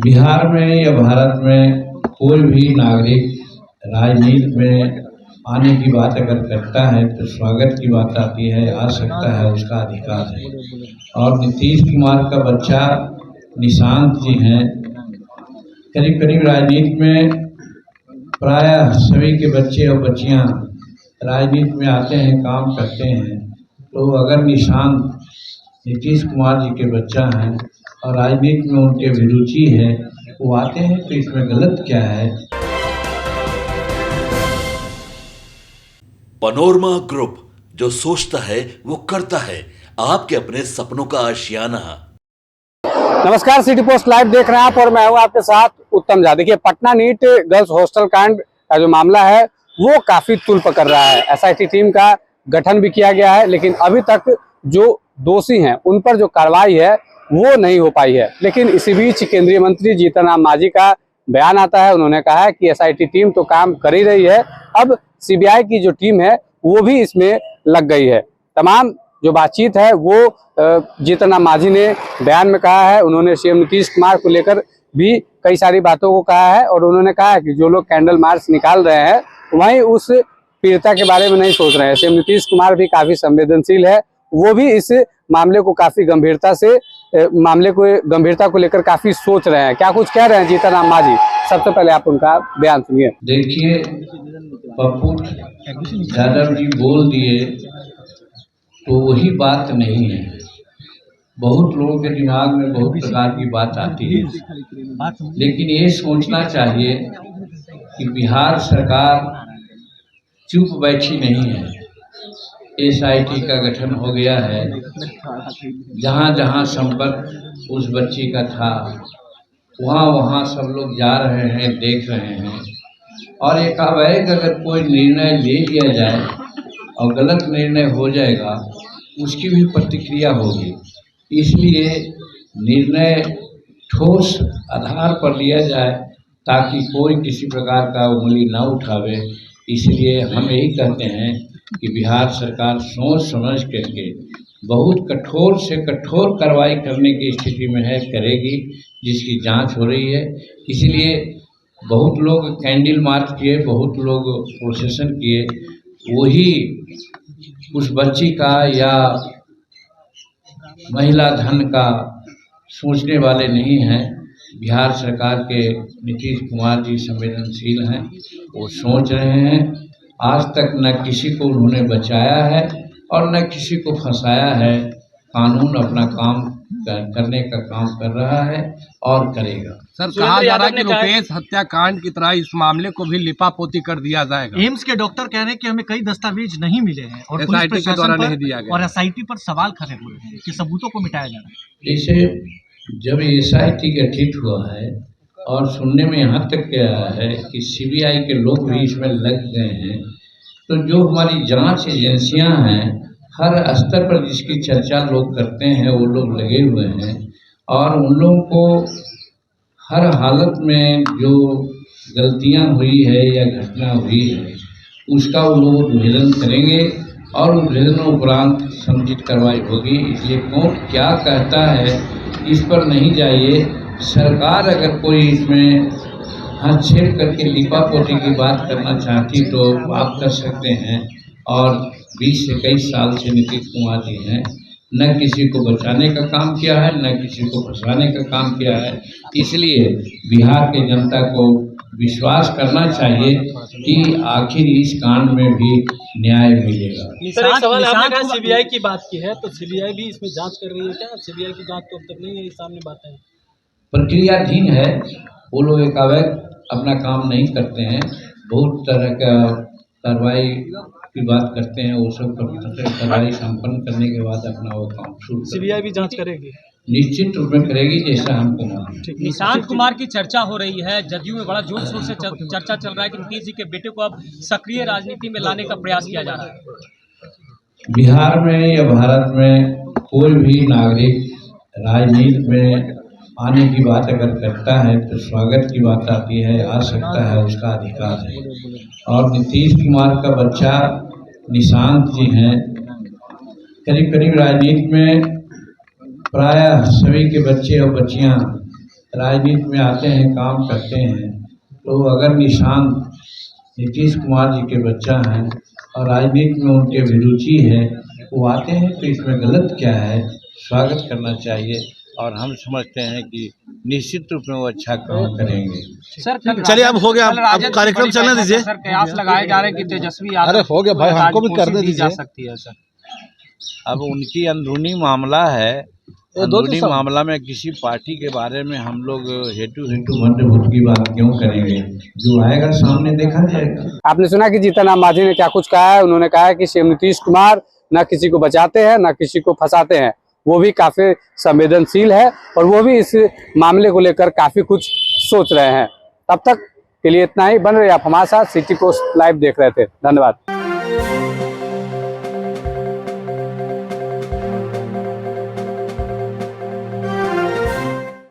बिहार में या भारत में कोई भी नागरिक राजनीति में आने की बात अगर करता है तो स्वागत की बात आती है, आ सकता है, उसका अधिकार है। और नीतीश कुमार का बच्चा निशांत जी हैं, करीब करीब राजनीति में प्रायः सभी के बच्चे और बच्चियां राजनीति में आते हैं, काम करते हैं। तो अगर निशांत नीतीश कुमार जी के बच्चा हैं और राजनीति में उनके अभिरुचि है, वो आते हैं, तो इसमें गलत क्या है। पनोरमा ग्रुप, जो सोचता है वो करता है। आपके अपने सपनों का आशियाना। नमस्कार, सिटी पोस्ट लाइव देख रहे हैं आप और मैं हूं आपके साथ उत्तम झा। देखिए, पटना नीट गर्ल्स हॉस्टल कांड का जो मामला है वो काफी तूल पकड़ रहा है। एसआईटी टीम का गठन भी किया गया है, लेकिन अभी तक जो दोषी हैं उन पर जो कार्रवाई है वो नहीं हो पाई है। लेकिन इसी बीच केंद्रीय मंत्री जीतन राम मांझी का बयान आता है। उन्होंने कहा है कि एसआईटी टीम तो काम कर ही रही है, अब सीबीआई की जो टीम है वो भी इसमें लग गई है। तमाम जो बातचीत है वो जीतन राम मांझी ने बयान में कहा है। उन्होंने सीएम नीतीश कुमार को लेकर भी कई सारी बातों को कहा है और उन्होंने कहा है कि जो लोग कैंडल मार्च निकाल रहे हैं वहीं उस पीड़िता के बारे में नहीं सोच रहे हैं। सीएम नीतीश कुमार भी काफी संवेदनशील है, वो भी इस मामले को काफी गंभीरता को लेकर काफी सोच रहे हैं। क्या कुछ कह रहे हैं जीतन राम मांझी, सबसे पहले आप उनका बयान सुनिए। देखिए, पप्पू यादव जी बोल दिए तो वही बात नहीं है। बहुत लोगों के दिमाग में बहुत प्रकार की बात आती है, लेकिन ये सोचना चाहिए कि बिहार सरकार चुप बैठी नहीं है। एसआईटी का गठन हो गया है। जहाँ जहाँ संपर्क उस बच्ची का था वहाँ वहाँ सब लोग जा रहे हैं, देख रहे हैं। और एकाएक अगर कोई निर्णय ले लिया जाए और गलत निर्णय हो जाएगा, उसकी भी प्रतिक्रिया होगी। इसलिए निर्णय ठोस आधार पर लिया जाए ताकि कोई किसी प्रकार का उंगली न उठावे। इसलिए हम यही कहते हैं कि बिहार सरकार सोच समझ करके बहुत कठोर से कठोर कार्रवाई करने की स्थिति में है, करेगी, जिसकी जांच हो रही है। इसलिए बहुत लोग कैंडल मार्च किए, बहुत लोग प्रोसेसन किए, वही उस बच्ची का या महिला धन का सोचने वाले नहीं हैं। बिहार सरकार के नीतीश कुमार जी संवेदनशील हैं, वो सोच रहे हैं। आज तक न किसी को उन्होंने बचाया है और न किसी को फंसाया है। कानून अपना काम करने का काम कर रहा है और करेगा। सर, कहा जा रहा है कि रुपेश हत्याकांड की तरह इस मामले को भी लिपापोती कर दिया जाएगा। एम्स के डॉक्टर कह रहे हैं कि हमें कई दस्तावेज नहीं मिले हैं और एसआईटी के द्वारा नहीं दिया गया और एसआईटी पर सवाल खड़े हुए हैं कि सबूतों को मिटाया जा रहा है। जैसे जब एसआईटी गठित हुआ है और सुनने में यहाँ तक आया है कि सीबीआई के लोग भी इसमें लग गए हैं, तो जो हमारी जांच एजेंसियां हैं हर स्तर पर जिसकी चर्चा लोग करते हैं वो लोग लगे हुए हैं और उन लोगों को हर हालत में जो गलतियां हुई है या घटना हुई है उसका वो लोग उद्भेदन करेंगे और उद्भेदन उपरांत समुचित कार्रवाई होगी। इसलिए कौन क्या कहता है इस पर नहीं जाइए। सरकार अगर कोई इसमें हस्तक्षेप करके लिपापोती की बात करना चाहती तो आप कर सकते हैं। और 20 से कई साल से नीतीश कुमार जी हैं, न किसी को बचाने का काम किया है, न किसी को फंसाने का काम किया है। इसलिए बिहार के जनता को विश्वास करना चाहिए कि आखिर इस कांड में भी न्याय मिलेगा। सर, एक सवाल आपने कहा सीबीआई की बात की है, तो सीबीआई भी इसमें जांच कर रही है क्या? सीबीआई की जांच तो अब तक नहीं है, सामने बात है, प्रक्रियाधीन है। वो लोग एकाएक अपना काम नहीं करते हैं, बहुत तरह का कार्रवाई की बात करते हैं। वो सब कार्रवाई संपन्न करने के बाद अपना वो काम शुरू। सीबीआई भी जांच करेगी, निश्चित रूप में करेगी, जैसा हमको मालूम है। निशांत कुमार की चर्चा हो रही है, जदयू में बड़ा जोर शोर से चर्चा चल रहा है कि नीतीश जी के बेटे को अब सक्रिय राजनीति में लाने का प्रयास किया जा रहा है। बिहार में या भारत में कोई भी नागरिक राजनीति में आने की बात अगर करता है तो स्वागत की बात आती है, आ सकता है, उसका अधिकार है। और नीतीश कुमार का बच्चा निशांत जी हैं, करीब करीब राजनीति में प्रायः सभी के बच्चे और बच्चियां राजनीति में आते हैं, काम करते हैं, तो अगर निशान नीतीश कुमार जी के बच्चा हैं और राजनीति में उनके अभिरुचि है, वो आते हैं तो इसमें गलत क्या है, स्वागत करना चाहिए। और हम समझते हैं कि निश्चित रूप में वो अच्छा काम करेंगे। सर चलिए अब हो गया, अब कार्यक्रम चलने दीजिए। सर कयास लगाए जा रहे हैं कि तेजस्वी यादव अरे हो गया भाई, हमको भी करने दी जा दीजिए। सकती है सर। अब उनकी अंदरूनी मामला है, अंदरूनी सब- मामला में किसी पार्टी के बारे में हम लोग हेतु मंत्रभूत की बात क्यों करेंगे, जो आएगा सामने देखा जाएगा। आपने सुना कि जीतन राम मांझी ने क्या कुछ कहा है। उन्होंने कहा है कि सीएम नीतीश कुमार न किसी को बचाते हैं न किसी को फंसाते हैं, वो भी काफी संवेदनशील है और वो भी इस मामले को लेकर काफी कुछ सोच रहे हैं। तब तक के लिए इतना ही। बन रहे आप हमारे साथ, सिटी पोस्ट लाइव देख रहे थे। धन्यवाद।